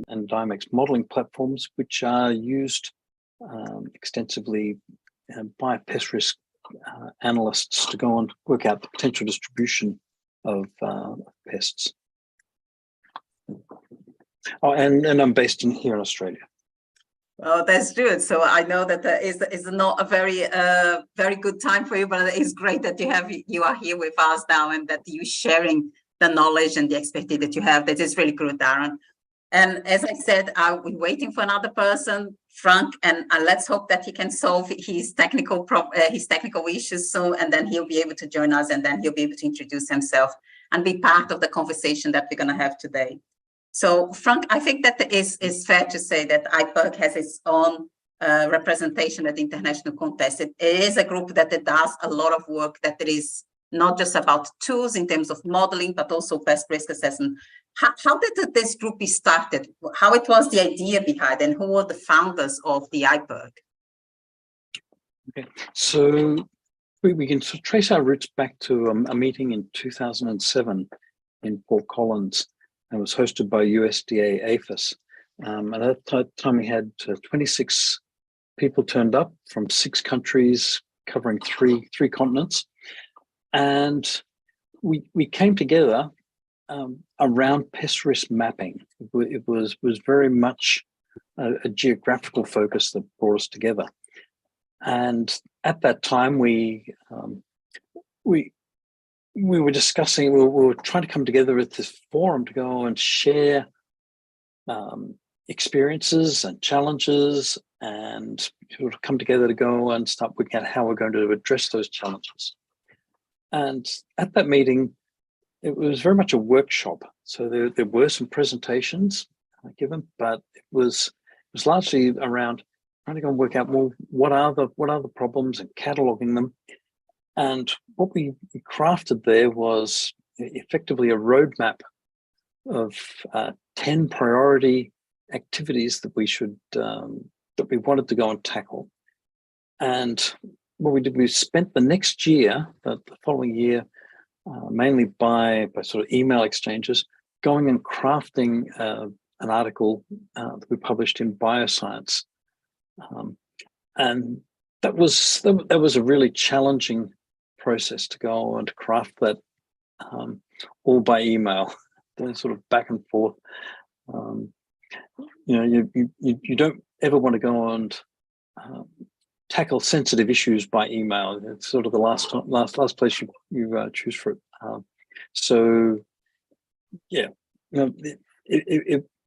and Dynamics modeling platforms, which are used extensively by pest risk analysts to go and work out the potential distribution of pests. Oh, and I'm based here in Australia. Oh, that's good. So I know that is not a very good time for you, but it's great that you are here with us now, and that you're sharing the knowledge and the expertise that you have. That is really good, Darren. And as I said, we're waiting for another person, Frank, and let's hope that he can solve his technical issues soon, and then he'll be able to join us, and then he'll be able to introduce himself and be part of the conversation that we're going to have today. So, Frank, I think that it's fair to say that IPRRG has its own representation at the international contest. It is a group that does a lot of work, that it is not just about tools in terms of modeling, but also pest risk assessment. How did this group be started? How it was the idea behind, and who were the founders of the IPRRG? Okay, so we can sort of trace our roots back to a meeting in 2007 in Port Collins. It was hosted by USDA APHIS. At that time, we had 26 people turned up from 6 countries, covering three continents, and we came together around pest risk mapping. It was very much a geographical focus that brought us together. And at that time, we were discussing, we were trying to come together at this forum to go and share experiences and challenges, and sort of come together to go and start looking at how we're going to address those challenges. And at that meeting, it was very much a workshop. So there were some presentations given, but it was largely around trying to go and work out, well, what are the problems, and cataloging them. And what we crafted there was effectively a roadmap of 10 priority activities that we should that we wanted to go and tackle. And what we did, we spent the next year, the following year, mainly by sort of email exchanges, going and crafting an article that we published in Bioscience, and that was a really challenging process to go and craft that all by email, sort of back and forth. You don't ever want to go and tackle sensitive issues by email. It's sort of the last place you choose for it. So yeah,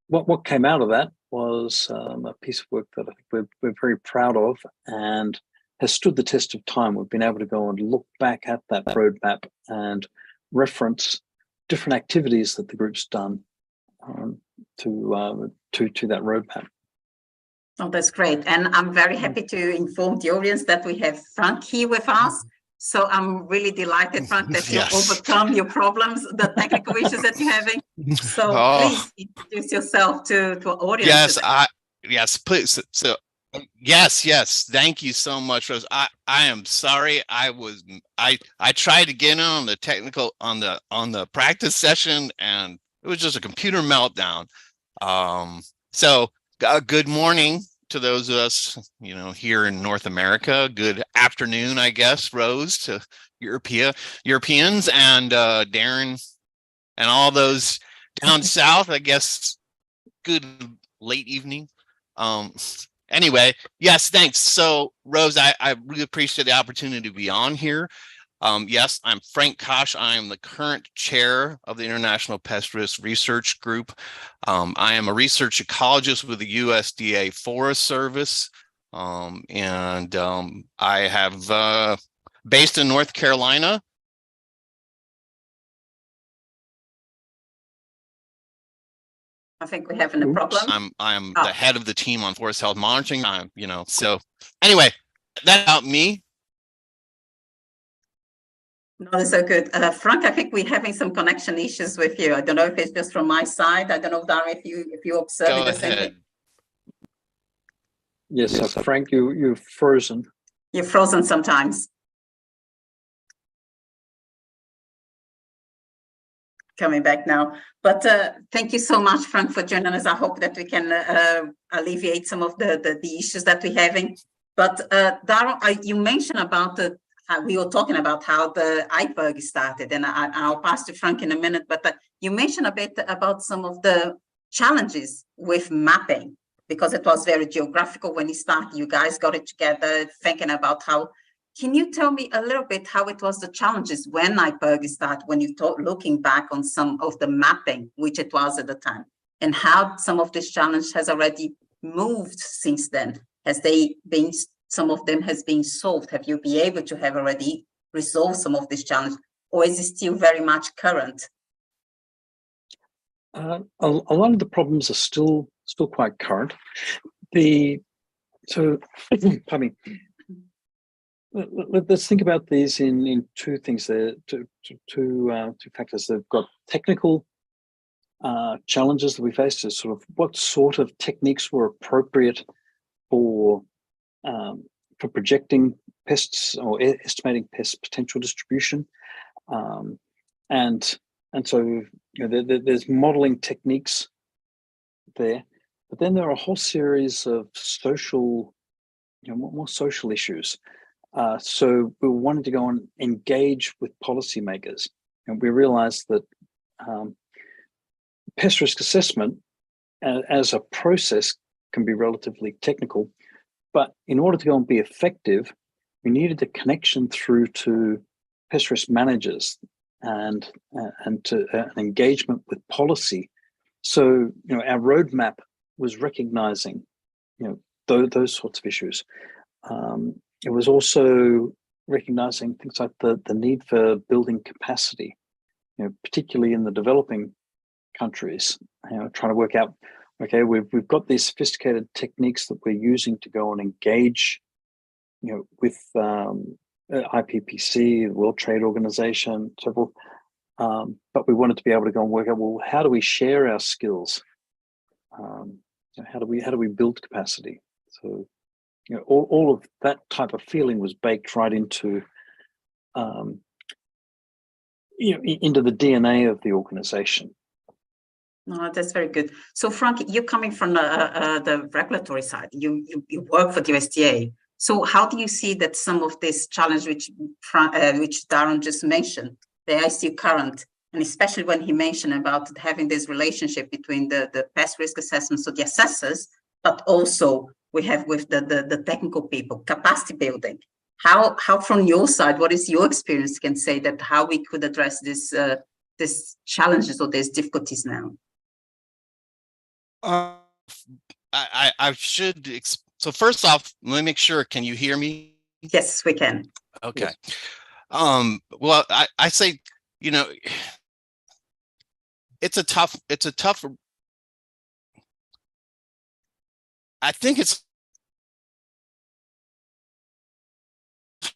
what came out of that was a piece of work that I think we're very proud of, and has stood the test of time. We've been able to go and look back at that roadmap and reference different activities that the group's done to that roadmap. Oh, that's great. And I'm very happy to inform the audience that we have Frank here with us. So I'm really delighted, Frank, that you overcome your problems, the technical issues that you're having. So please introduce yourself to our audience. Yes, please. So yes. Thank you so much, Rose. I am sorry. I tried to get in on the technical on the practice session, and it was just a computer meltdown. So good morning to those of us, here in North America. Good afternoon, I guess, Rose, to Europeans, and Darren and all those down south, I guess. Good late evening. Anyway, yes, thanks. So, Rose, I really appreciate the opportunity to be on here. Yes, I'm Frank Kosh. I am the current chair of the International Pest Risk Research Group. I am a research ecologist with the USDA Forest Service, and I have based in North Carolina. I think we're having a problem. I'm the head of the team on forest health monitoring. So anyway, that's about me. No, that's so good. Frank, I think we're having some connection issues with you. I don't know if it's just from my side. I don't know, Darren, if you observe the same thing. Yes, Frank, you're frozen. You're frozen sometimes. coming back now. But thank you so much, Frank, for joining us. I hope that we can alleviate some of the issues that we're having. But Darren, you mentioned about how we were talking about how the IPRRG started, and I'll pass to Frank in a minute. But you mentioned a bit about some of the challenges with mapping, because it was very geographical when you started. You guys got it together, thinking about how. Can you tell me a little bit how it was the challenges when IPRRG started, when you looking back on some of the mapping, which it was at the time, and how some of this challenge has already moved since then? Has they been, some of them has been solved? Have you been able to have already resolved some of this challenge, or is it still very much current? A lot of the problems are still quite current. Pardon me. Let's think about these in two things there, two factors. They've got technical challenges that we faced, is sort of what sort of techniques were appropriate for projecting pests or estimating pest potential distribution, and so there's modeling techniques there, but then there are a whole series of social, more social issues. So we wanted to go and engage with policymakers, and we realized that pest risk assessment as a process can be relatively technical, but in order to go and be effective, we needed a connection through to pest risk managers and to an engagement with policy. So our roadmap was recognizing those sorts of issues. It was also recognizing things like the need for building capacity, particularly in the developing countries. Trying to work out, okay, we've got these sophisticated techniques that we're using to go and engage, with IPPC, the World Trade Organization, several. But we wanted to be able to go and work out, well, how do we share our skills? How do we build capacity? So, all of that type of feeling was baked right into, into the DNA of the organization. No, that's very good. So, Frank, you're coming from the regulatory side. You work for the USDA. So, how do you see that some of this challenge, which Darren just mentioned, they are still current, and especially when he mentioned about having this relationship between the pest risk assessment, so the assessors, but also we have with the technical people, capacity building. How from your side, what is your experience, can say that how we could address this challenges or these difficulties now? I should. So first off, let me make sure. Can you hear me? Yes, we can. Okay. Well, I say, it's a tough. I think it's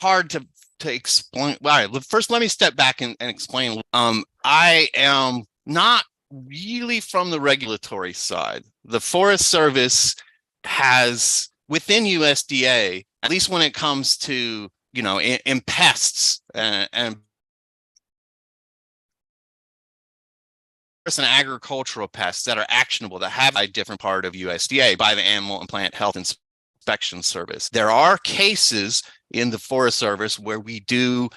hard to explain. All right, first let me step back and explain. I am not really from the regulatory side. The Forest Service has, within USDA, at least when it comes to, in pests and agricultural pests that are actionable, that have a different part of USDA by the Animal and Plant Health Inspection Service. There are cases in the Forest Service where we do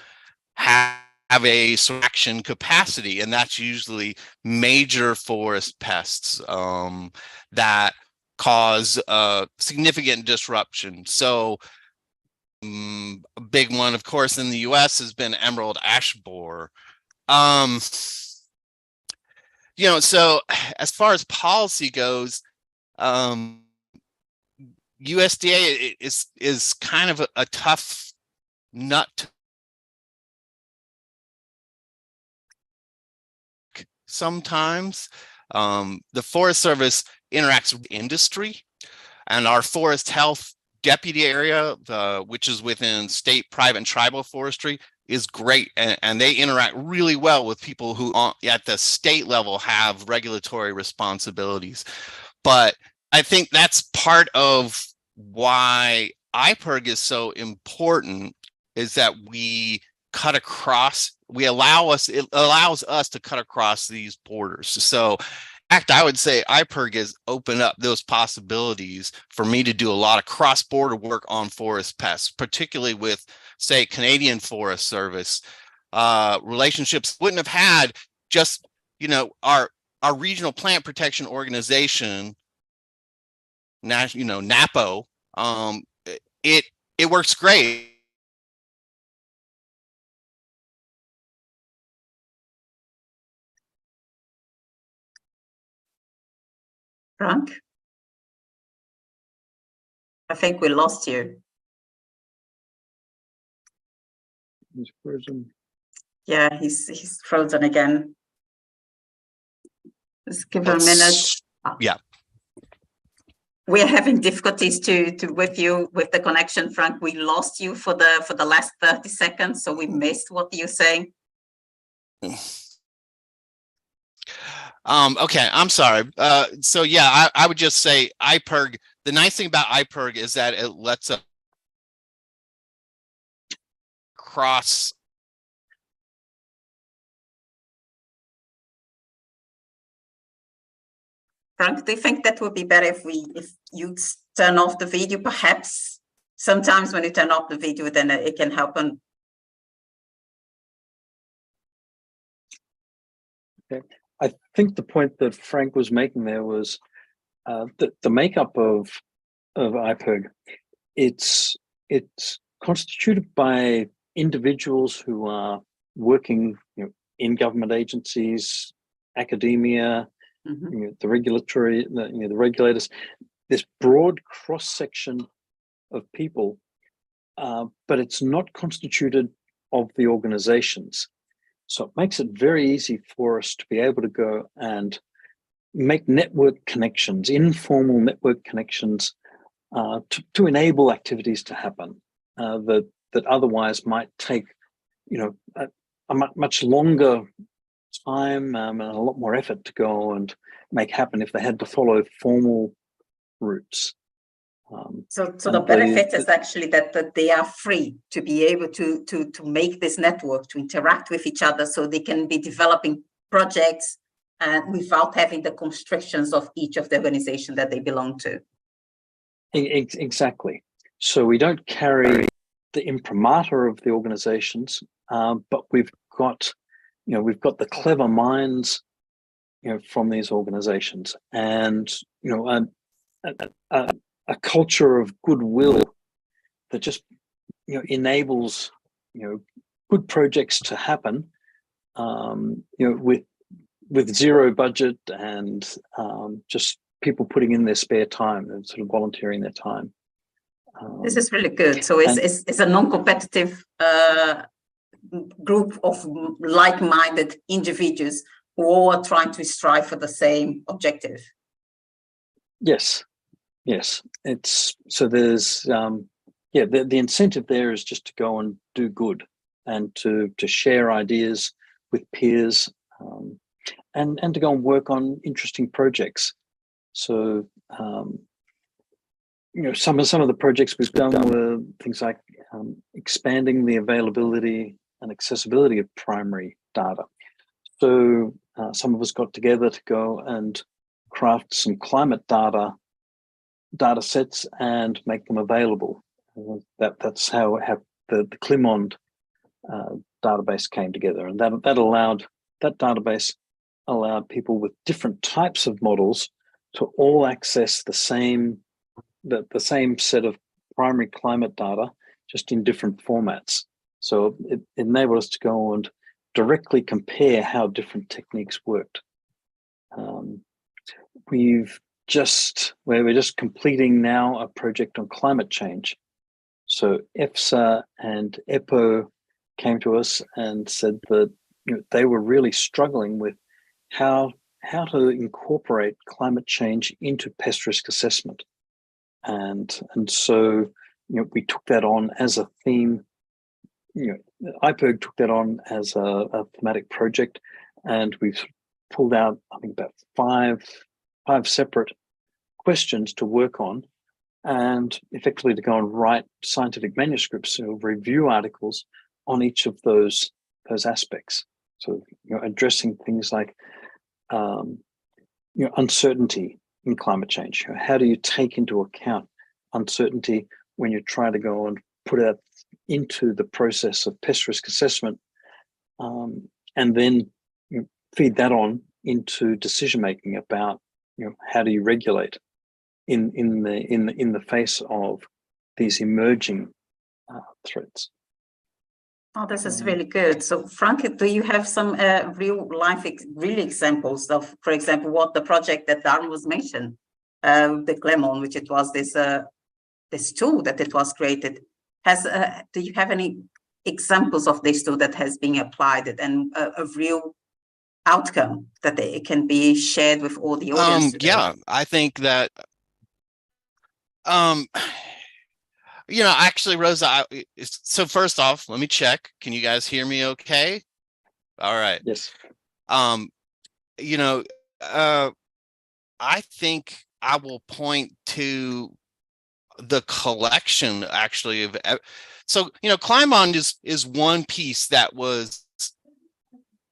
have a action capacity, and that's usually major forest pests that cause significant disruption. So a big one, of course, in the US has been emerald ash borer. So as far as policy goes, USDA is kind of a tough nut sometimes. The Forest Service interacts with industry, and our forest health deputy area, which is within state, private, and tribal forestry, is great, and they interact really well with people who at the state level have regulatory responsibilities. But I think that's part of why IPRRG is so important, is that we cut across it allows us to cut across these borders. So in fact, I would say IPRRG has opened up those possibilities for me to do a lot of cross-border work on forest pests, particularly with, say, Canadian Forest Service. Relationships wouldn't have had just, our regional plant protection organization, NAPO. It works great. Frank? I think we lost you. He's frozen. Yeah, he's frozen again. Let's give him a minute. Yeah. We're having difficulties with you with the connection, Frank. We lost you for the last 30 seconds, so we missed what you're saying. Okay, I'm sorry. So yeah, I would just say IPRRG. The nice thing about IPRRG is that it lets us cross. Frank, do you think that would be better if you turn off the video? Perhaps sometimes when you turn off the video, then it can happen. Okay. I think the point that Frank was making there was the makeup of IPRRG. It's constituted by individuals who are working, in government agencies, academia, the regulatory, the regulators. This broad cross section of people, but it's not constituted of the organizations. So it makes it very easy for us to be able to go and make network connections, informal network connections, to enable activities to happen that otherwise might take, a much longer time and a lot more effort to go and make happen if they had to follow formal routes. So the benefit is actually that they are free to be able to make this network, to interact with each other, so they can be developing projects without having the constrictions of each of the organization that they belong to. Exactly. So we don't carry the imprimatur of the organizations, but we've got the clever minds, from these organizations, and a culture of goodwill that just enables good projects to happen, with zero budget and just people putting in their spare time and sort of volunteering their time. This is really good. So it's a non-competitive group of like-minded individuals who all are trying to strive for the same objective. Yes. It's so there's the incentive there is just to go and do good and to share ideas with peers, and to go and work on interesting projects. So some of the projects we've done were things like expanding the availability and accessibility of primary data. So some of us got together to go and craft some climate data sets and make them available. That's how the Climond database came together, and that database allowed people with different types of models to all access the same set of primary climate data, just in different formats. So it enabled us to go and directly compare how different techniques worked. We're just completing now a project on climate change. So EFSA and EPO came to us and said that they were really struggling with how to incorporate climate change into pest risk assessment, and so we took that on as a theme. IPRRG took that on as a thematic project, and we've pulled out, I think, about five separate questions to work on, and effectively to go and write scientific manuscripts or review articles on each of those those aspects. So addressing things like uncertainty in climate change. How do you take into account uncertainty when you try to go and put it into the process of pest risk assessment, and then feed that on into decision making about how do you regulate in the face of these emerging threats. Oh, this is really good. So, Frank, do you have some real life real examples of, for example, what the project that Darren was mentioned, the Clemon, which it was this tool that it was created, has? Do you have any examples of this tool that has been applied and a real outcome that it can be shared with all the audience today? Yeah, I think that actually, Rosa, so first off, let me check. Can you guys hear me okay? All right. Yes. I think I will point to the collection actually of, so Climon is one piece that was,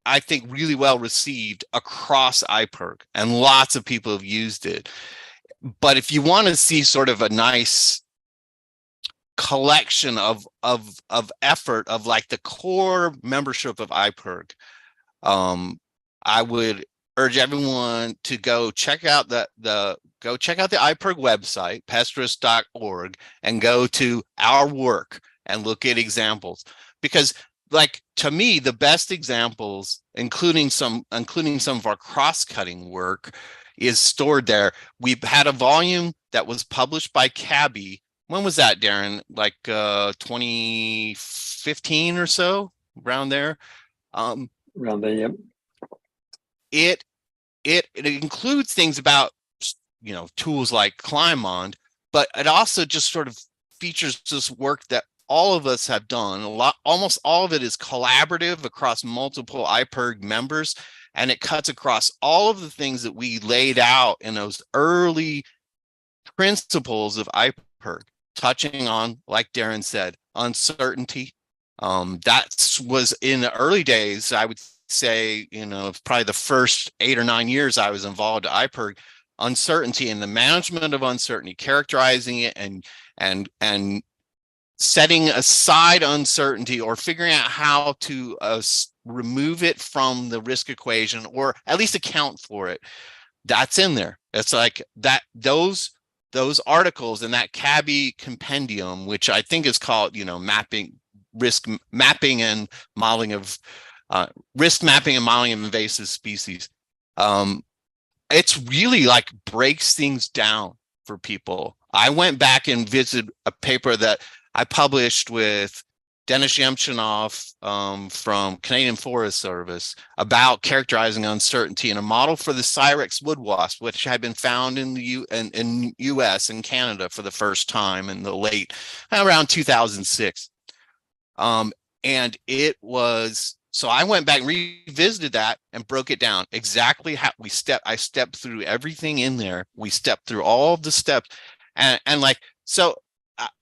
I think, really well received across IPRRG, and lots of people have used it. But if you want to see sort of a nice collection of effort of like the core membership of IPRRG, I would urge everyone to go check out the IPRRG website, pestrisk.org, and go to our work and look at examples, because to me, the best examples, including some of our cross-cutting work, is stored there. We've had a volume that was published by Cabby. When was that, Darren? 2015 or so, around there. Around there, yep. It includes things about tools like Climon, but it also just sort of features this work that all of us have done. Almost all of it is collaborative across multiple IPRRG members, and it cuts across all of the things that we laid out in those early principles of IPRRG, touching on, like Darren said, uncertainty. That was in the early days, I would say, probably the first 8 or 9 years I was involved at IPRRG, uncertainty and the management of uncertainty, characterizing it and setting aside uncertainty, or figuring out how to remove it from the risk equation, or at least account for it. That's in there. It's like that, those articles in that Cabby compendium, which I think is called, risk mapping and modeling of invasive species. It's really breaks things down for people. I went back and visited a paper that I published with Dennis Yemchinov from Canadian Forest Service about characterizing uncertainty in a model for the Cyrex wood wasp, which had been found in the US and Canada for the first time in the late, around 2006. And it was, so I went back and revisited that and broke it down exactly how I stepped through everything in there. We stepped through all of the steps, and so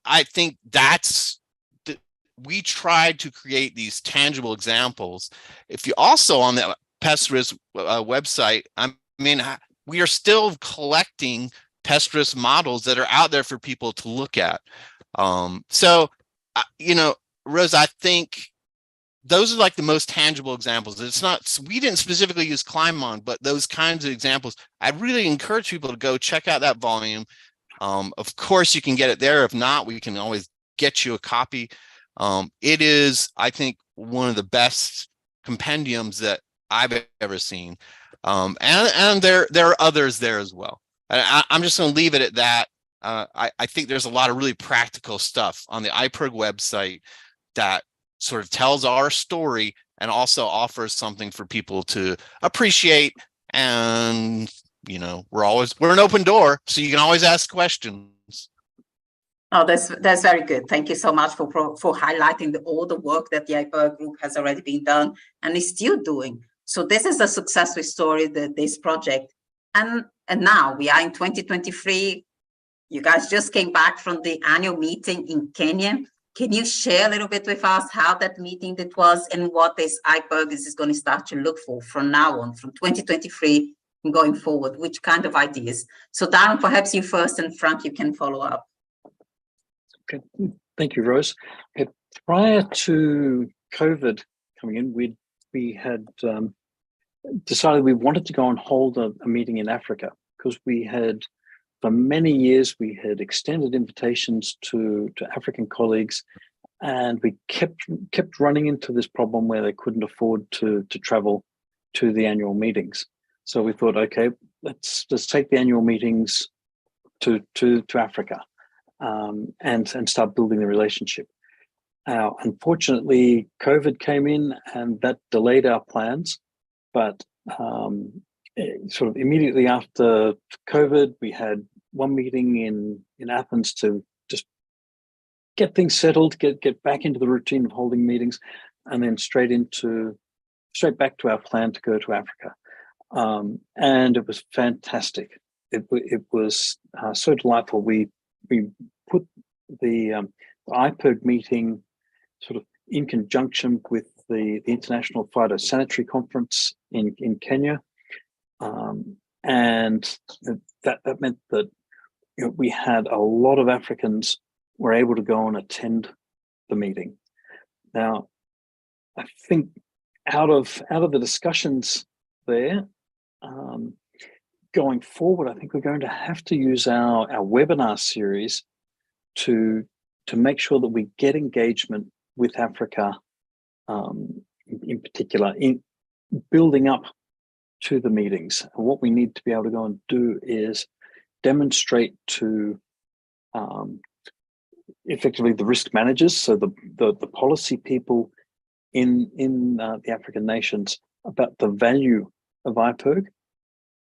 I think we tried to create these tangible examples. If you also on the pest risk website, we are still collecting pest risk models that are out there for people to look at. Rose, I think those are the most tangible examples. It's not, we didn't specifically use Climon, but those kinds of examples, I'd really encourage people to go check out that volume. Of course, you can get it there. If not, we can always get you a copy. It is, I think, one of the best compendiums that I've ever seen. And there are others there as well. I'm just going to leave it at that. I think there's a lot of really practical stuff on the IPRRG website that sort of tells our story and also offers something for people to appreciate. And we're an open door, so you can always ask questions. Oh, that's very good. Thank you so much for highlighting all the work that the IPRRG group has already been done and is still doing. So this is a successful story, this project. And now we are in 2023. You guys just came back from the annual meeting in Kenya. Can you share a little bit with us how that meeting that was and what this IPRRG is going to start to look for from now on, from 2023 and going forward? Which kind of ideas? So Darren, perhaps you first, and Frank, you can follow up. Okay, thank you, Rose. Okay. Prior to COVID coming in, we had decided we wanted to go and hold a meeting in Africa, because we had, for many years, we had extended invitations to African colleagues, and we kept running into this problem where they couldn't afford to travel to the annual meetings. So we thought, okay, let's take the annual meetings to Africa, and start building the relationship. Unfortunately, COVID came in and that delayed our plans, but sort of immediately after COVID, we had one meeting in Athens to just get things settled, get back into the routine of holding meetings, and then straight back to our plan to go to Africa. And it was fantastic. It was so delightful. We put the IPRRG meeting sort of in conjunction with the International Phytosanitary Conference in Kenya, and that meant that we had a lot of Africans were able to go and attend the meeting. Now, I think out of the discussions there, going forward, I think we're going to have to use our webinar series to make sure that we get engagement with Africa, in particular, in building up to the meetings. And what we need to be able to go and do is demonstrate to effectively the risk managers, so the policy people in the African nations, about the value of IPRRG.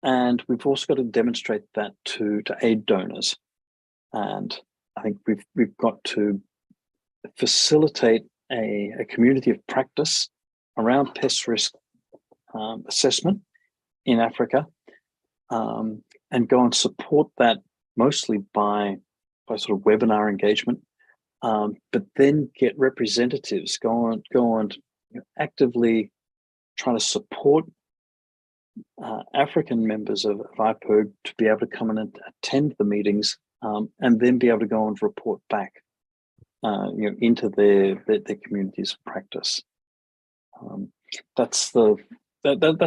And we've also got to demonstrate that to aid donors. And I think we've got to facilitate a community of practice around pest risk assessment in Africa, and go and support that mostly by sort of webinar engagement, but then get representatives, go on actively trying to support African members of IPRRG to be able to come and attend the meetings, and then be able to go and report back into their communities of practice. That's the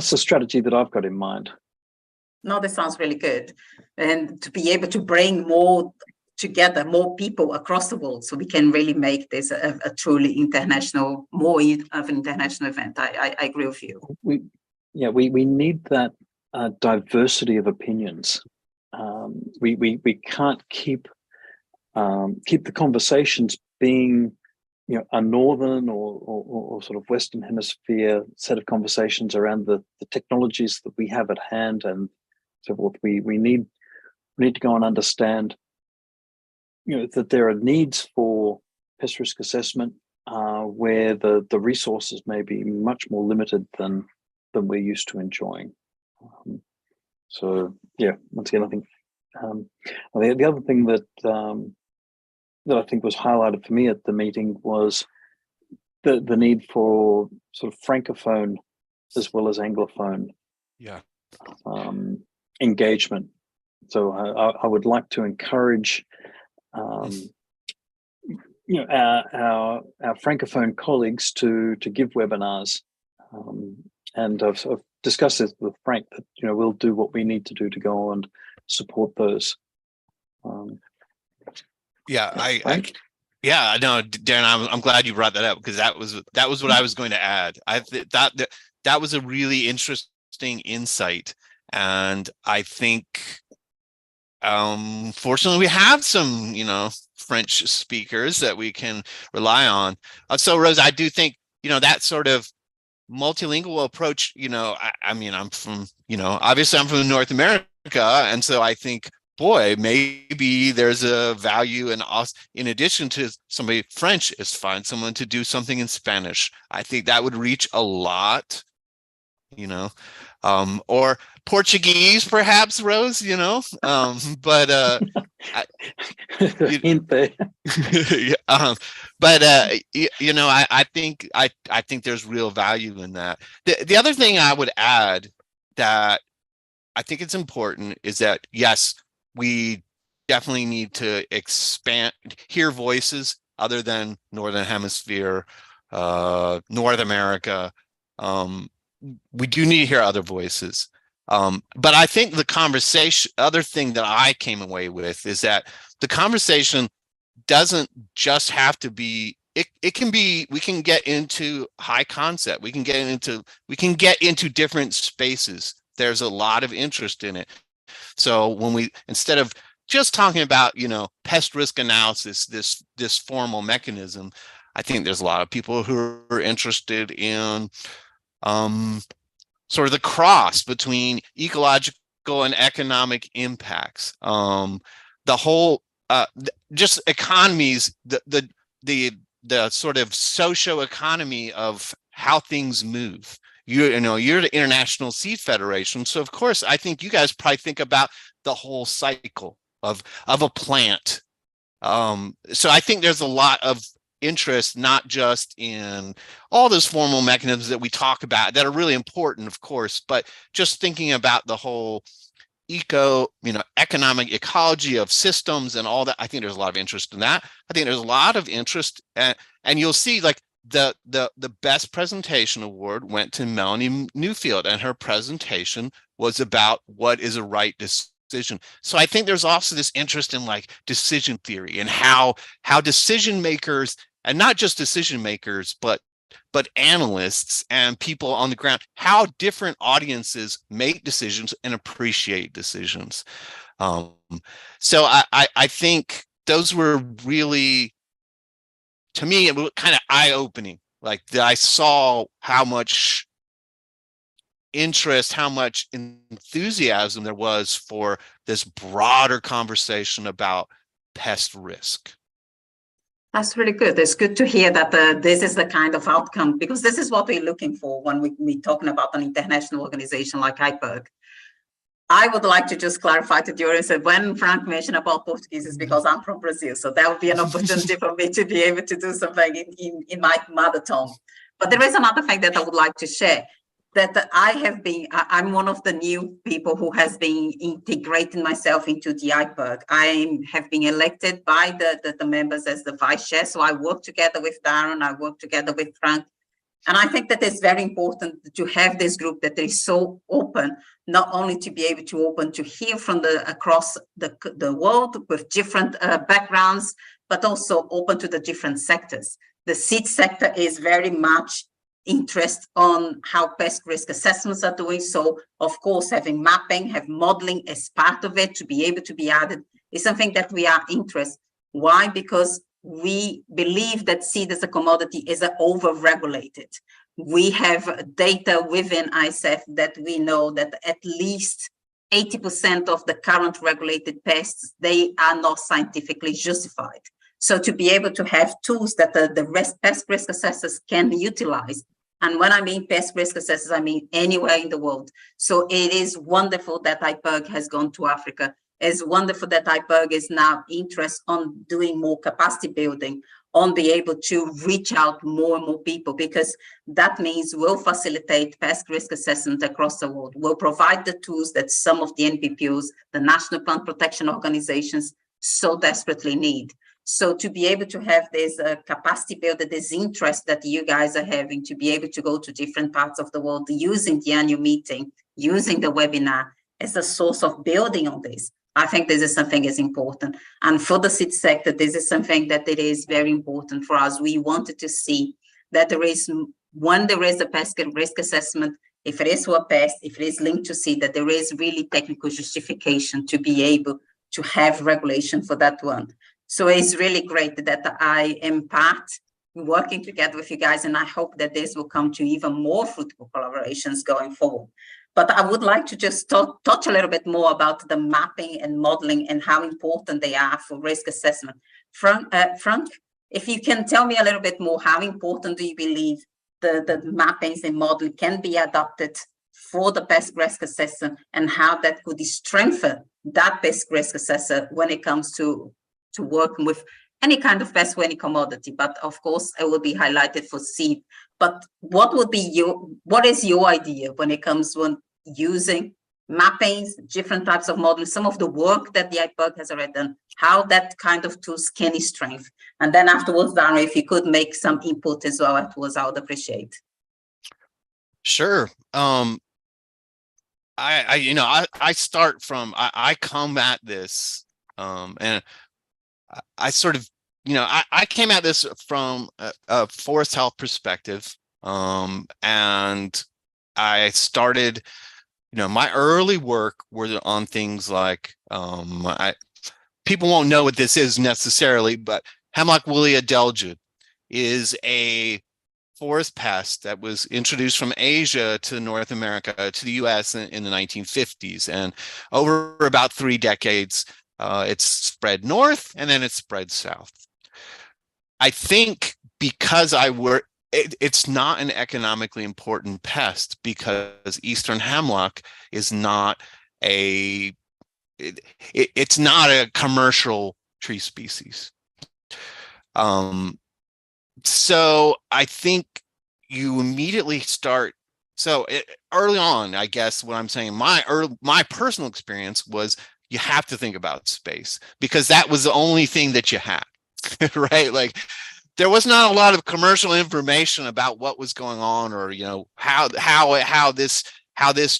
strategy that I've got in mind. No, that sounds really good. And to be able to bring more together, more people across the world, so we can really make this a truly international, more of an international event. I agree with you. We need that diversity of opinions. We can't keep the conversations being a northern or sort of Western Hemisphere set of conversations around the technologies that we have at hand and so forth. We need to go and understand that there are needs for pest risk assessment where the resources may be much more limited than we're used to enjoying. So yeah, once again, I think the other thing that I think was highlighted for me at the meeting was the need for sort of francophone as well as anglophone engagement. So I would like to encourage our francophone colleagues to give webinars, and I've discussed this with Frank that we'll do what we need to do to go and support those. Darren, I'm glad you brought that up, because that was what I was going to add. That was a really interesting insight, and I think fortunately we have some French speakers that we can rely on. So Rose, I do think that sort of multilingual approach, I mean, I'm from obviously I'm from North America, and so I think, boy, maybe there's a value in addition to somebody French is find someone to do something in Spanish. I think that would reach a lot, or Portuguese, perhaps, Rose, but hint there. But I think there's real value in that. The other thing I would add that I think it's important is that, yes, we definitely need to hear voices other than Northern Hemisphere, North America. We do need to hear other voices. But I think the other thing that I came away with is that the conversation doesn't just have to be, it can be, we can get into high concept. We can get into different spaces. There's a lot of interest in it. So when instead of just talking about, pest risk analysis, this formal mechanism, I think there's a lot of people who are interested in sort of the cross between ecological and economic impacts. The whole just economies, the sort of socio-economy of how things move. You're the International Seed Federation, so of course I think you guys probably think about the whole cycle of a plant. So I think there's a lot of interest, not just in all those formal mechanisms that we talk about that are really important, of course, but just thinking about the whole economic ecology of systems and all that. I think there's a lot of interest in that. I think there's a lot of interest, and you'll see like the best presentation award went to Melanie Newfield, and her presentation was about what is a right decision. So I think there's also this interest in like decision theory and how decision makers, and not just decision makers, but analysts and people on the ground, how different audiences make decisions and appreciate decisions. So I think those were really, to me, it was kind of eye-opening. Like I saw how much interest, how much enthusiasm there was for this broader conversation about pest risk. That's really good. It's good to hear that this is the kind of outcome, because this is what we're looking for when we're talking about an international organization like IPRRG. I would like to just clarify to the audience that when Frank mentioned about Portuguese, it's because I'm from Brazil. So that would be an opportunity for me to be able to do something in my mother tongue. But there is another thing that I would like to share, that I'm one of the new people who has been integrating myself into the IPRRG. I have been elected by the members as the vice chair. So I work together with Darren, I work together with Frank. And I think that it's very important to have this group that is so open, not only to be able to open to hear from across the world with different backgrounds, but also open to the different sectors. The seed sector is very much interest on how pest risk assessments are doing. So of course, having mapping, have modeling as part of it to be able to be added is something that we are interested. Why? Because we believe that seed as a commodity is over-regulated. We have data within ISEF that we know that at least 80% of the current regulated pests, they are not scientifically justified. So to be able to have tools that the pest risk assessors can utilize, and when I mean pest risk assessors, I mean anywhere in the world. So it is wonderful that IPRRG has gone to Africa. It's wonderful that IPRRG is now interested on doing more capacity building, on be able to reach out more and more people, because that means we'll facilitate pest risk assessment across the world. We'll provide the tools that some of the NPPOs, the National Plant Protection Organizations, so desperately need. So to be able to have this capacity builder, this interest that you guys are having to be able to go to different parts of the world using the annual meeting, using the webinar as a source of building on this, I think this is something is important. And for the seed sector, this is something that it is very important for us. We wanted to see that there is a pest risk assessment, if it is for a pest, if it is linked to seed, that there is really technical justification to be able to have regulation for that one. So it's really great that I am working together with you guys, and I hope that this will come to even more fruitful collaborations going forward. But I would like to just touch a little bit more about the mapping and modeling and how important they are for risk assessment. Frank, if you can tell me a little bit more, how important do you believe the mappings and modeling can be adopted for the pest risk assessment, and how that could strengthen that pest risk assessor when it comes to working with any kind of pest for any commodity, but of course it will be highlighted for seed. But what is your idea when it comes when using mappings, different types of models, some of the work that the IPRRG has already done, how that kind of tools can strength? And then afterwards, Dara, if you could make some input as well afterwards, I would appreciate. Sure. I start from, I come at this, and I sort of, I came at this from a forest health perspective, and I started, my early work were on things like, people won't know what this is necessarily, but Hemlock woolly adelgid is a forest pest that was introduced from Asia to North America, to the US in the 1950s. And over about 3 decades, it's spread north and then it's spread south. I think because it's not an economically important pest because Eastern hemlock is not it's not a commercial tree species. So I think you immediately start. So early on, I guess what I'm saying, my personal experience was you have to think about space because that was the only thing that you had, right? Like there was not a lot of commercial information about what was going on, or how this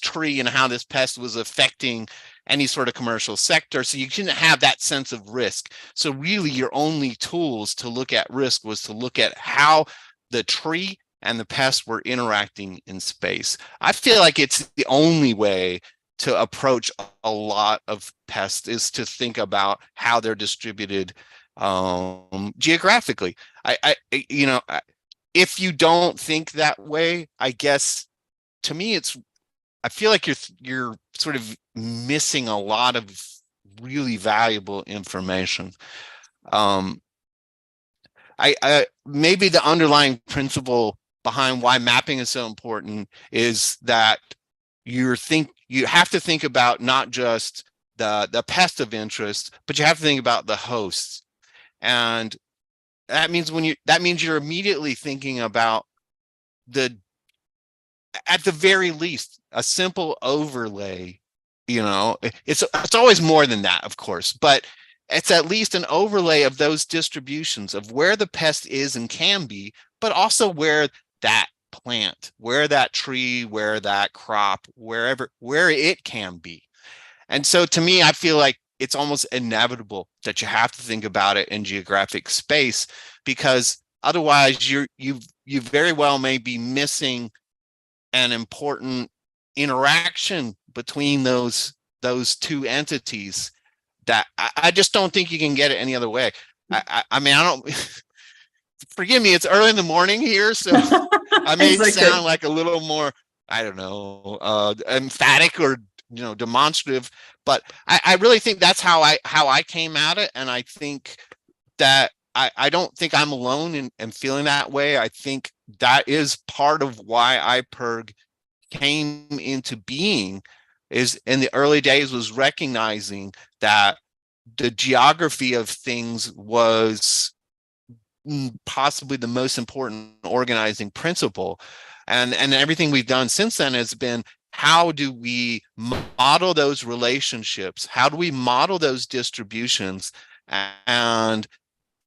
tree and how this pest was affecting any sort of commercial sector. So you didn't have that sense of risk. So really your only tools to look at risk was to look at how the tree and the pest were interacting in space. I feel like it's the only way to approach a lot of pests is to think about how they're distributed geographically. If you don't think that way, I guess to me I feel like you're sort of missing a lot of really valuable information. Maybe the underlying principle behind why mapping is so important is that you have to think about not just the pest of interest, but you have to think about the hosts. And that means you're immediately thinking about at the very least, a simple overlay. It's always more than that, of course, but it's at least an overlay of those distributions of where the pest is and can be, but also where that plant, where that tree, where that crop, where it can be. And so to me, I feel like it's almost inevitable that you have to think about it in geographic space, because otherwise you very well may be missing an important interaction between those two entities that I just don't think you can get it any other way. I mean, I don't forgive me, it's early in the morning here, so I may sound like a little more, I don't know, emphatic or demonstrative, but I really think that's how I came at it. And I think that I don't think I'm alone in feeling that way. I think that is part of why IPRRG came into being, is in the early days was recognizing that the geography of things was possibly the most important organizing principle. And everything we've done since then has been, how do we model those relationships? How do we model those distributions and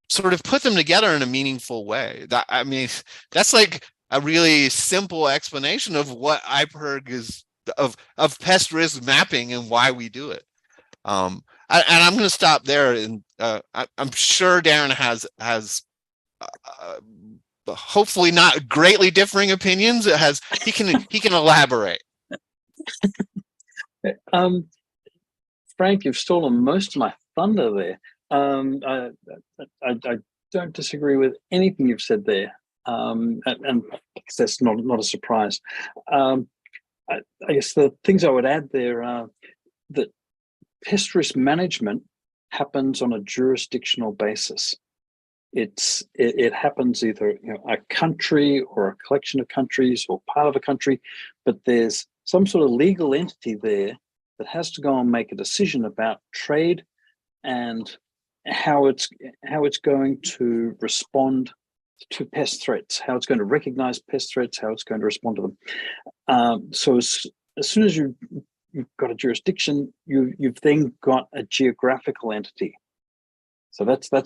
sort of put them together in a meaningful way? That's like a really simple explanation of what IPRRG is, of pest risk mapping and why we do it. And I'm going to stop there. And I'm sure Darren has hopefully not greatly differing opinions. He can elaborate. Frank, you've stolen most of my thunder there. I don't disagree with anything you've said there, and that's not a surprise. I guess the things I would add there are that pest risk management happens on a jurisdictional basis. It happens either a country or a collection of countries or part of a country, but there's some sort of legal entity there that has to go and make a decision about trade and how it's going to respond to pest threats, how it's going to recognize pest threats, how it's going to respond to them. So as soon as you've got a jurisdiction, you've then got a geographical entity. So there's going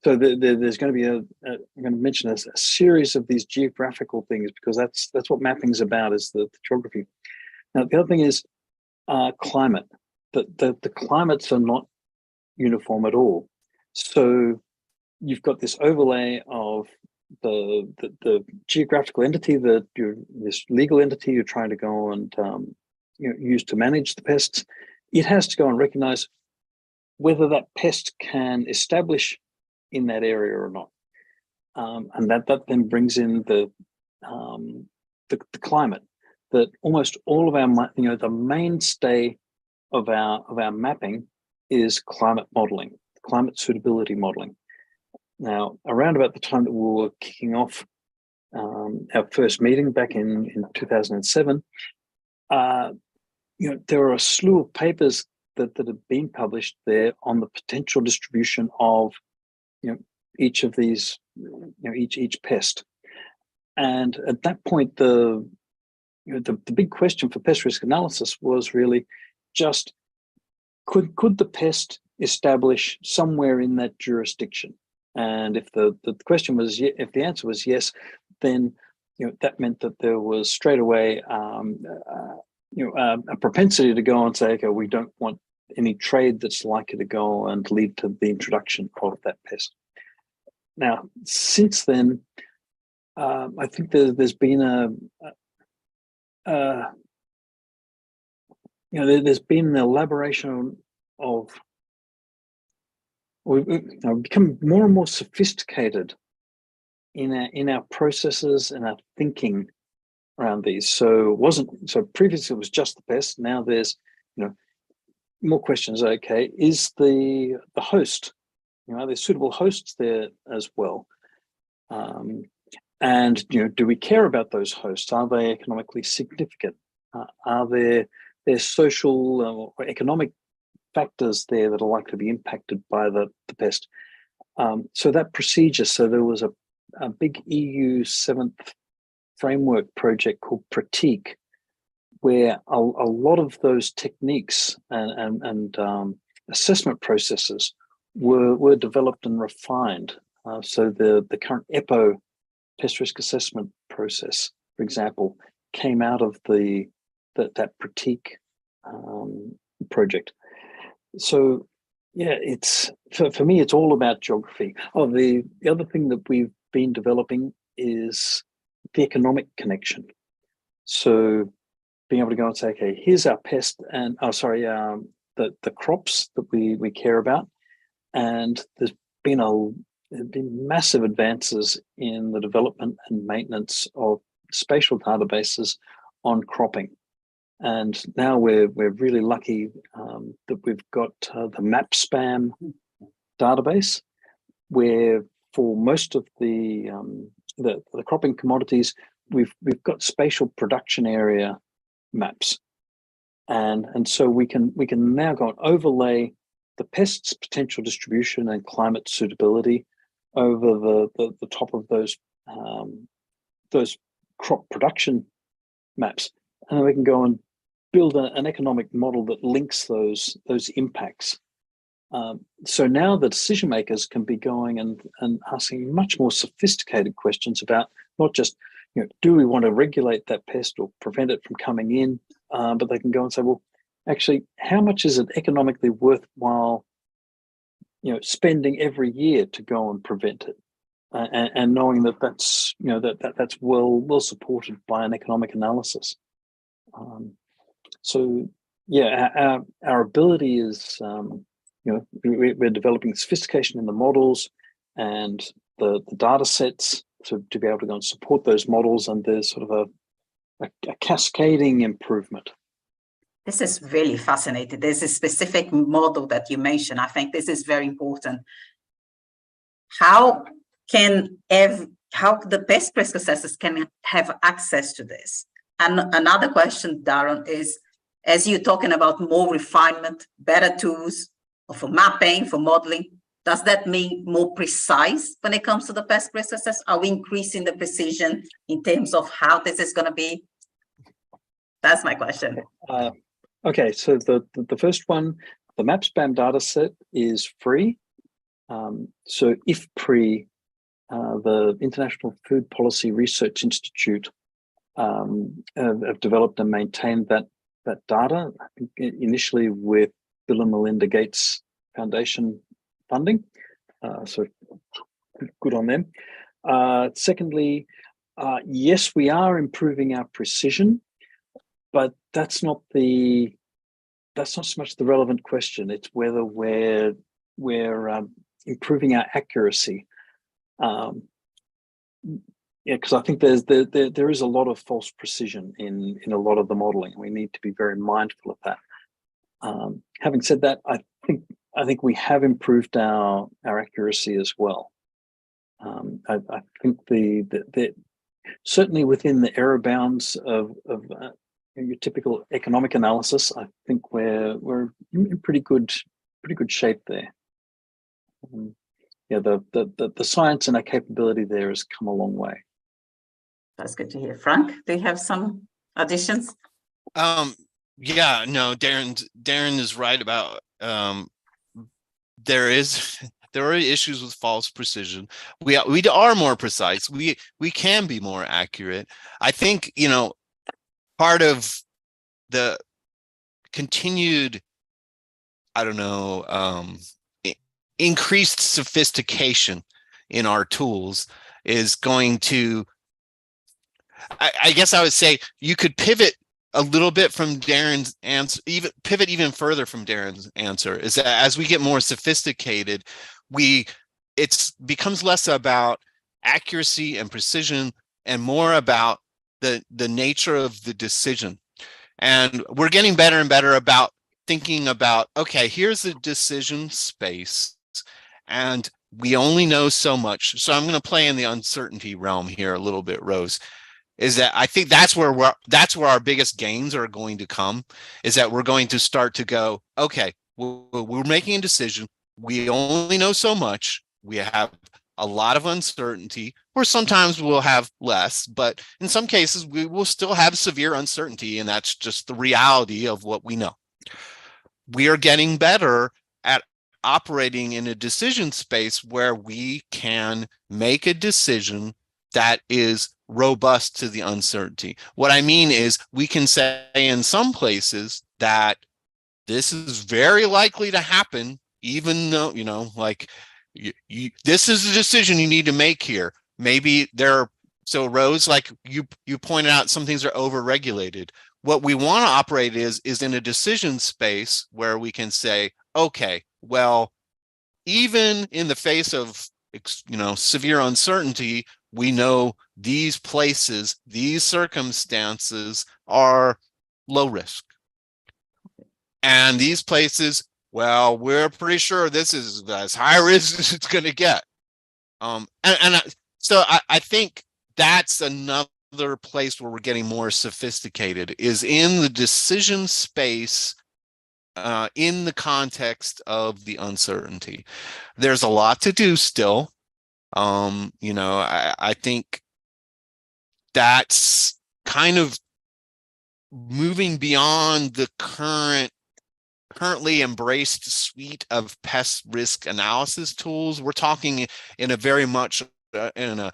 to be I'm going to mention a series of these geographical things, because that's what mapping's about, is the geography. Now the other thing is climate. The climates are not uniform at all. So you've got this overlay of the geographical entity, this legal entity you're trying to go and use to manage the pests. It has to go and recognize whether that pest can establish in that area or not, and that then brings in the climate. That almost all of our, the mainstay of our mapping is climate modeling, climate suitability modeling. Now, around about the time that we were kicking off our first meeting back in 2007, there are a slew of papers that have been published there on the potential distribution of each of these, each pest. And at that point, the big question for pest risk analysis was really just, could the pest establish somewhere in that jurisdiction? And if the question was, if the answer was yes, then that meant that there was straight away a propensity to go and say, okay, we don't want any trade that's likely to go and lead to the introduction of that pest. Now, since then, I think there's been there's been an elaboration of we've become more and more sophisticated in our processes and our thinking around these. So previously it was just the pest. Now there's more questions. Okay, is the host, are there suitable hosts there as well? And do we care about those hosts? Are they economically significant? Are there social or economic factors there that are likely to be impacted by the pest? So that procedure, so there was a big EU 7th framework project called Pratique, where a lot of those techniques and assessment processes were developed and refined. So the current EPO pest risk assessment process, for example, came out of that Pratique project. So yeah, it's for me, it's all about geography. Oh, the other thing that we've been developing is the economic connection. So being able to go and say, okay, here's our pest and the crops that we care about, and there's been massive advances in the development and maintenance of spatial databases on cropping. And now we're really lucky that we've got the MapSpam database, where for most of the cropping commodities, we've got spatial production area maps, and so we can now go and overlay the pest's potential distribution and climate suitability over the top of those crop production maps, and then we can go and build an economic model that links those impacts. So now the decision makers can be going and asking much more sophisticated questions about not just, do we want to regulate that pest or prevent it from coming in, but they can go and say, well, actually, how much is it economically worthwhile, spending every year to go and prevent it, and knowing that that's that's well supported by an economic analysis. So yeah, our ability is, we're developing sophistication in the models and the data sets to be able to go and support those models, and there's sort of a cascading improvement. This is really fascinating. There's a specific model that you mentioned. I think this is very important. How the pest risk assessors can have access to this? And another question, Darren, is as you're talking about more refinement, better tools, or for mapping, for modeling, does that mean more precise when it comes to the pest risk assessment? Are we increasing the precision in terms of how this is going to be? That's my question. Okay, so the first one, the MapSpam data set is free. So IPRRG, the International Food Policy Research Institute, have developed and maintained that data, I think initially with Bill and Melinda Gates Foundation funding. So good on them. Secondly, yes, we are improving our precision, but that's not so much the relevant question. It's whether we're improving our accuracy. Yeah, because I think there is a lot of false precision in a lot of the modeling. We need to be very mindful of that. Having said that, I think we have improved our accuracy as well. I think the certainly within the error bounds of your typical economic analysis, I think we're in pretty good shape there. Yeah, the science and our capability there has come a long way. That's good to hear. Frank, do you have some additions? Yeah, no, Darren is right about there are issues with false precision. We are more precise. We can be more accurate. I think, part of the continued, increased sophistication in our tools is going to, I guess I would say you could pivot a little bit from Darren's answer, even further from Darren's answer, is that as we get more sophisticated, it becomes less about accuracy and precision and more about the nature of the decision. And we're getting better and better about thinking about, okay, here's the decision space and we only know so much. So I'm going to play in the uncertainty realm here a little bit, Rose. Is that I think that's where our biggest gains are going to come, is that we're going to start to go, okay, we're making a decision. We only know so much. We have a lot of uncertainty, or sometimes we'll have less, but in some cases we will still have severe uncertainty, and that's just the reality of what we know. We are getting better at operating in a decision space where we can make a decision that is robust to the uncertainty. What I mean is we can say in some places that this is very likely to happen, even though, this is a decision you need to make here. Maybe so Rose, like you pointed out, some things are overregulated. What we want to operate is in a decision space where we can say, okay, well, even in the face of, severe uncertainty, we know these places, these circumstances are low risk. And these places, well, we're pretty sure this is as high risk as it's going to get. So I think that's another place where we're getting more sophisticated, is in the decision space, in the context of the uncertainty. There's a lot to do still. I think that's kind of moving beyond the currently embraced suite of pest risk analysis tools. We're talking in a very much in a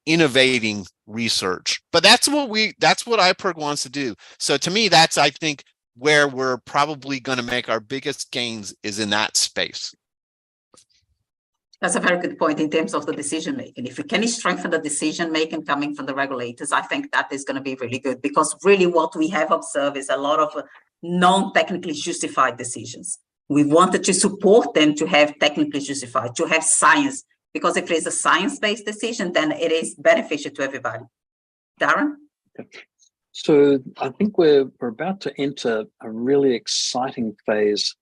innovating research, but that's what IPRRG wants to do. So to me, that's, I think, where we're probably going to make our biggest gains, is in that space. That's a very good point in terms of the decision making. If we can strengthen the decision making coming from the regulators, I think that is going to be really good, because really what we have observed is a lot of non-technically justified decisions. We wanted to support them to have technically justified, to have science, because if it is a science-based decision, then it is beneficial to everybody. Darren? So I think we're about to enter a really exciting phase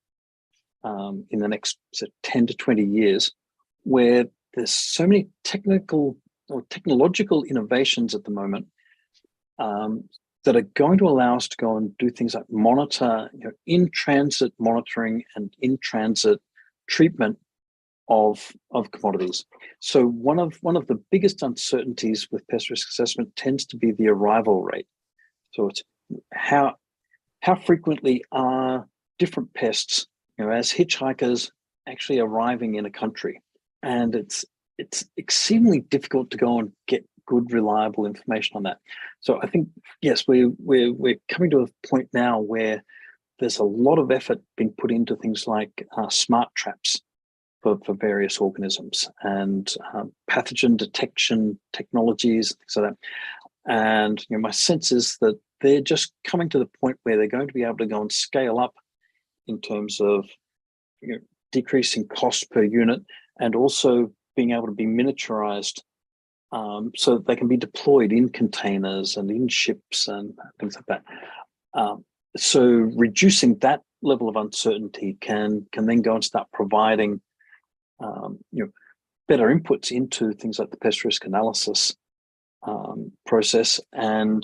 in the next 10 to 20 years, where there's so many technological innovations at the moment that that are going to allow us to go and do things like monitor, in-transit monitoring and in-transit treatment of commodities. So one of the biggest uncertainties with pest risk assessment tends to be the arrival rate. So it's how frequently are different pests, as hitchhikers, actually arriving in a country, and it's exceedingly difficult to go and get good, reliable information on that. So I think, yes, we're coming to a point now where there's a lot of effort being put into things like smart traps for various organisms and pathogen detection technologies, things like that. And my sense is that they're just coming to the point where they're going to be able to go and scale up in terms of decreasing cost per unit, and also being able to be miniaturized so that they can be deployed in containers and in ships and things like that. So reducing that level of uncertainty can then go and start providing better inputs into things like the pest risk analysis process, and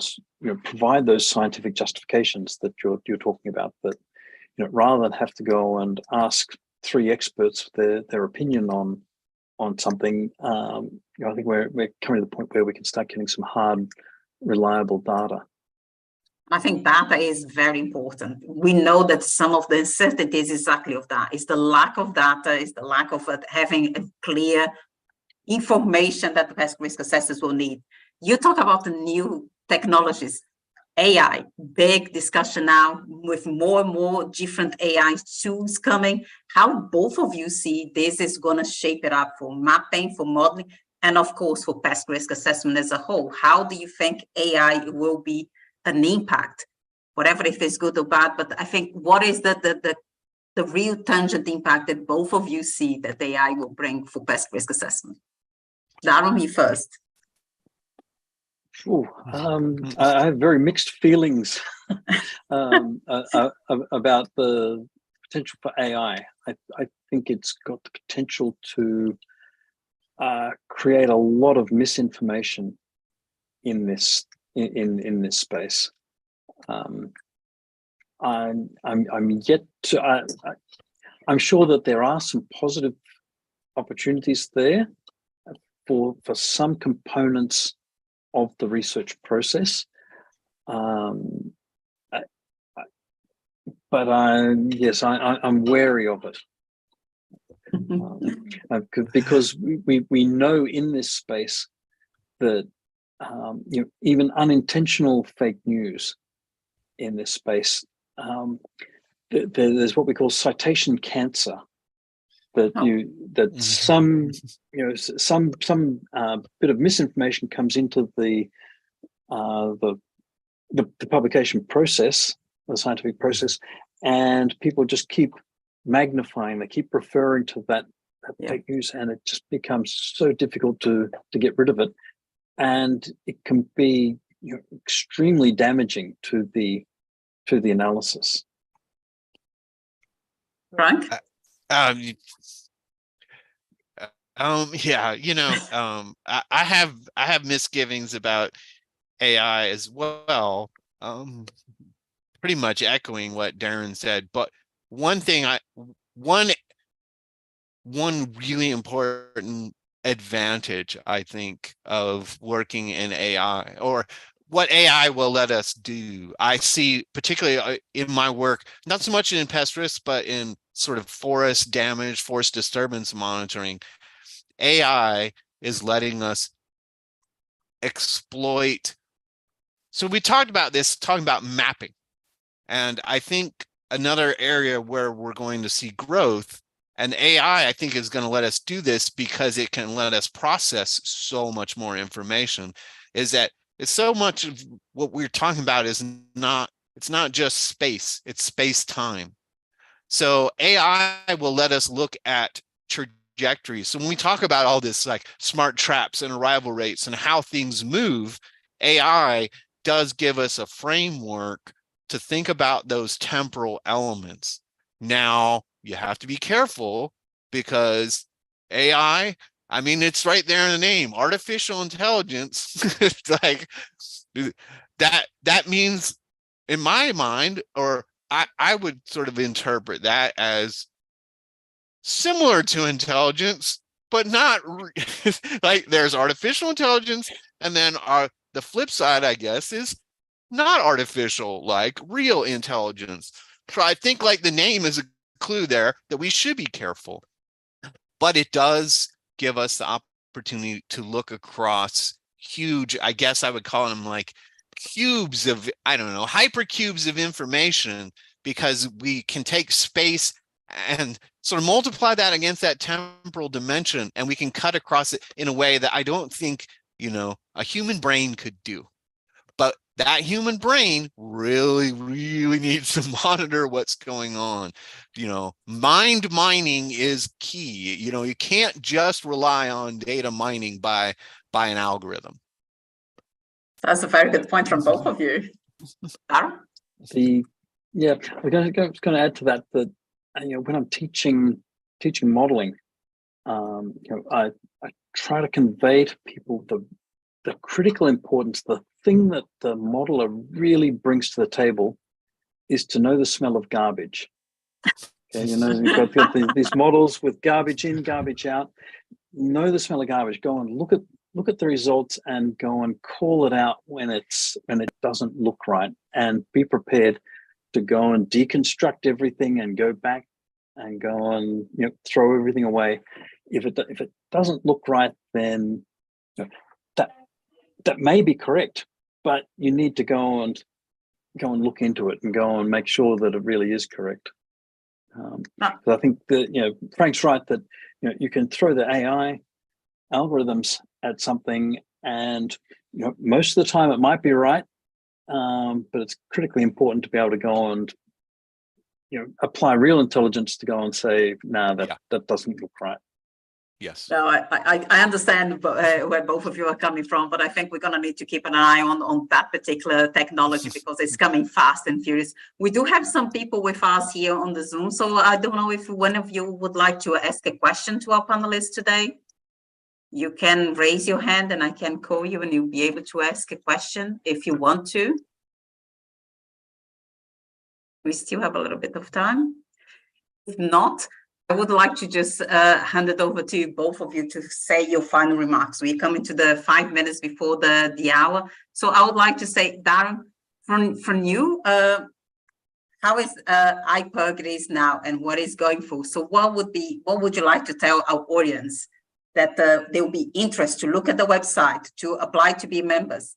provide those scientific justifications that you're talking about. That rather than have to go and ask 3 experts their opinion on something, I think we're coming to the point where we can start getting some hard, reliable data. I think data is very important. We know that some of the uncertainties exactly of that is the lack of data, is the lack of having a clear information that the pest risk assessors will need. You talk about the new technologies, AI, big discussion now with more and more different AI tools coming. How both of you see this is going to shape it up for mapping, for modeling, and of course for pest risk assessment as a whole? How do you think AI will be an impact, whatever if it's good or bad? But I think what is the real tangent impact that both of you see that AI will bring for pest risk assessment? Darren, me first. I have very mixed feelings about the potential for AI. I think it's got the potential to create a lot of misinformation in this space. I'm yet to. I'm sure that there are some positive opportunities there for some components of the research process, but yes, I'm wary of it because we know in this space that even unintentional fake news in this space, there's what we call citation cancer. Some bit of misinformation comes into the publication process, the scientific process, and people just keep magnifying. They keep referring to that fake news, and it just becomes so difficult to get rid of it, and it can be extremely damaging to the analysis. Frank? I have misgivings about AI as well. Pretty much echoing what Darren said, but one really important advantage, I think, of working in AI, or what AI will let us do, I see particularly in my work, not so much in pest risk, but in sort of forest damage, forest disturbance monitoring. AI is letting us exploit. So we talked about this, talking about mapping. And I think another area where we're going to see growth, and AI, I think, is going to let us do this because it can let us process so much more information, is that it's so much of what we're talking about is it's not just space, it's space-time. So AI will let us look at trajectories. So when we talk about all this like smart traps and arrival rates and how things move, AI does give us a framework to think about those temporal elements. Now, you have to be careful because AI, I mean, it's right there in the name, artificial intelligence. It's like, that means, in my mind, or I would sort of interpret that as similar to intelligence, but not like there's artificial intelligence, and then the flip side, I guess, is not artificial, like real intelligence. So I think like the name is a clue there that we should be careful, but it does give us the opportunity to look across huge, I guess I would call them like cubes of, I don't know, hypercubes of information, because we can take space and sort of multiply that against that temporal dimension, and we can cut across it in a way that I don't think, a human brain could do. But that human brain really, really needs to monitor what's going on. Mind mining is key. You can't just rely on data mining by an algorithm. That's a very good point from both of you. Aaron? Yeah, we're going to add to that when I'm teaching modeling, I try to convey to people the critical importance, the thing that the modeler really brings to the table is to know the smell of garbage. Okay, you've got these models with garbage in, garbage out. Know the smell of garbage. Go and look at the results and go and call it out when it doesn't look right, and be prepared to go and deconstruct everything and go back and go and throw everything away. If it doesn't look right, then that may be correct, but you need to go and look into it and go and make sure that it really is correct. I think that Frank's right that you can throw the AI algorithms at something, and most of the time it might be right, but it's critically important to be able to go and apply real intelligence to go and say, nah, that doesn't look right. Yes. No, I understand where both of you are coming from, but I think we're going to need to keep an eye on that particular technology because it's coming fast and furious. We do have some people with us here on the Zoom, so I don't know if one of you would like to ask a question to our panelists today. You can raise your hand and I can call you and you'll be able to ask a question if you want to. We still have a little bit of time. If not, I would like to just hand it over to both of you to say your final remarks. We're coming to the 5 minutes before the hour. So I would like to say, Darren, from you, how is IPRRG now and what is going for? So what would you like to tell our audience that there will be interest to look at the website, to apply to be members?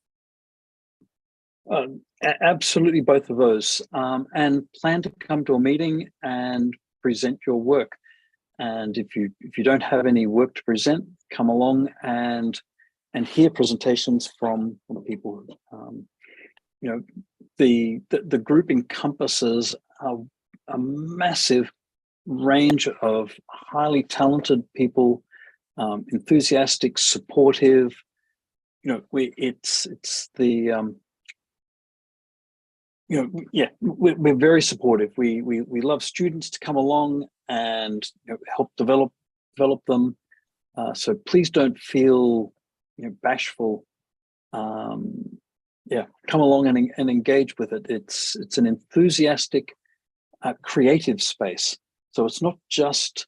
Absolutely, both of those, and plan to come to a meeting and present your work. And if you don't have any work to present, come along and hear presentations from people. The group encompasses a massive range of highly talented people, enthusiastic, supportive. We're very supportive. We love students to come along and help develop them. So please don't feel bashful. Come along and engage with it. It's an enthusiastic, creative space. So it's not just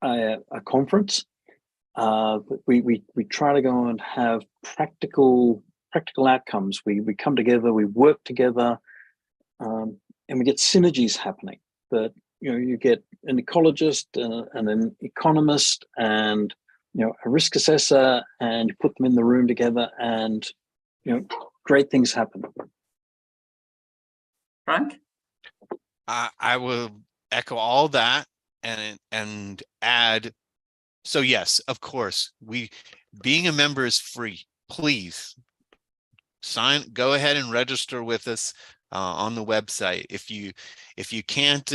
a conference. We try to go and have practical outcomes. We come together, we work together. And we get synergies happening that, you get an ecologist and an economist and, a risk assessor, and you put them in the room together and, great things happen. Frank? I will echo all that and add. So yes, of course, being a member is free. Please go ahead and register with us on the website. If you can't,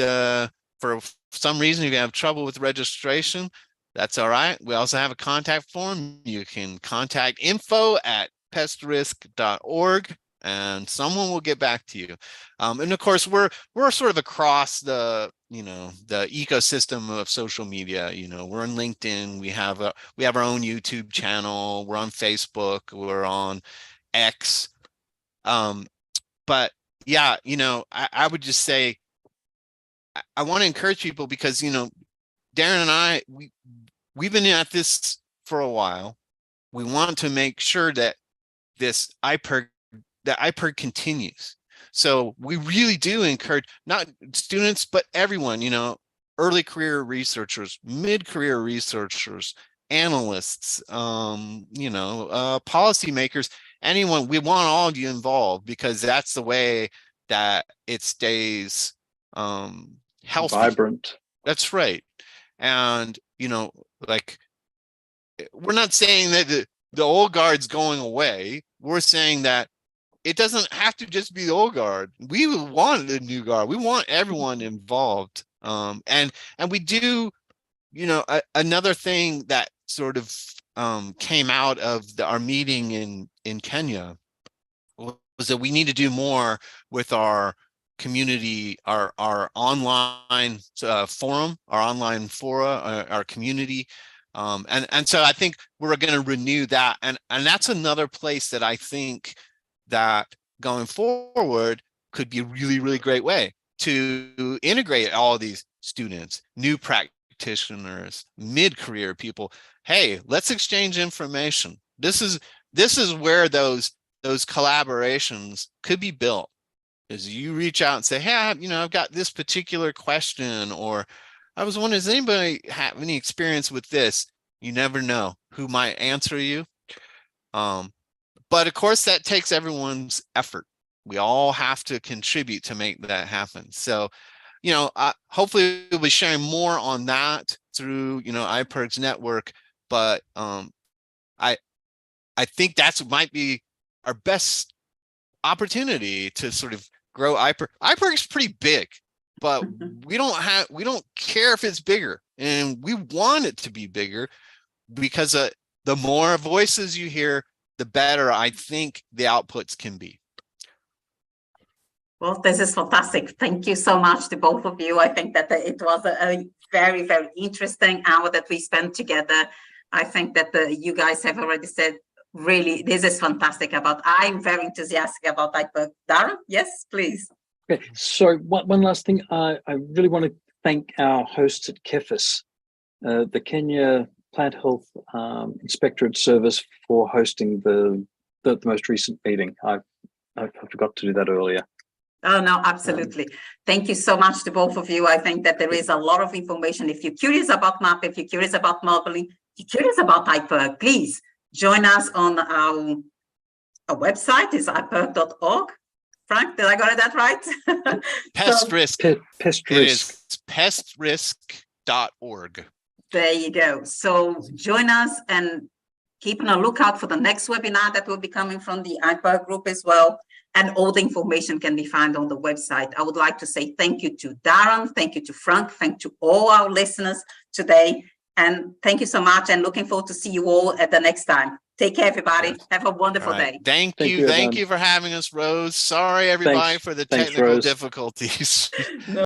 for some reason, if you have trouble with registration, that's all right. We also have a contact form. You can contact info@pestrisk.org and someone will get back to you. And of course, we're sort of across the ecosystem of social media. We're on LinkedIn. We have our own YouTube channel. We're on Facebook. We're on X. But yeah, I would just say, I want to encourage people because, Darren and I, we've been at this for a while. We want to make sure that this IPRRG continues. So we really do encourage not students, but everyone, early career researchers, mid-career researchers, analysts, policymakers, anyone. We want all of you involved because that's the way that it stays healthy. Vibrant. That's right. And, like, we're not saying that the old guard's going away. We're saying that it doesn't have to just be the old guard. We want the new guard. We want everyone involved. And we do, another thing that sort of came out of our meeting in Kenya was that we need to do more with our community, our online forum, our online fora, our community. And so I think we're going to renew that. And that's another place that I think that going forward could be a really, really great way to integrate all of these students, new practitioners, mid-career people. Hey, let's exchange information. This is where those collaborations could be built. Is you reach out and say, hey, I've got this particular question, or I was wondering, does anybody have any experience with this? You never know who might answer you. But of course, that takes everyone's effort. We all have to contribute to make that happen. So, hopefully we'll be sharing more on that through, IPRRG's network. But I think that's might be our best opportunity to sort of grow IPRRG. IPRRG is pretty big, but we don't care if it's bigger, and we want it to be bigger because the more voices you hear, the better I think the outputs can be. Well, this is fantastic. Thank you so much to both of you. I think that it was a very, very interesting hour that we spent together. I think that you guys have already said, really, this is fantastic. I'm very enthusiastic about IPRRG. Darren, yes, please. Okay, so one last thing. I really want to thank our hosts at KEFIS, the Kenya Plant Health Inspectorate Service, for hosting the most recent meeting. I forgot to do that earlier. Oh, no, absolutely. Thank you so much to both of you. I think that there is a lot of information. If you're curious about MAP, if you're curious about modeling, if you're curious about IPRRG, please join us on our website. Is IPRRG.org. Frank, did I got that right? Pest risk. Pest risk. It is pestrisk.org. There you go. So join us and keep on a lookout for the next webinar that will be coming from the IPRRG group as well. And all the information can be found on the website. I would like to say thank you to Darren, thank you to Frank, thank you to all our listeners today. And thank you so much, and looking forward to see you all at the next time. Take care, everybody. Have a wonderful day. Thank you for having us, Rose. Sorry, everybody, for the technical difficulties.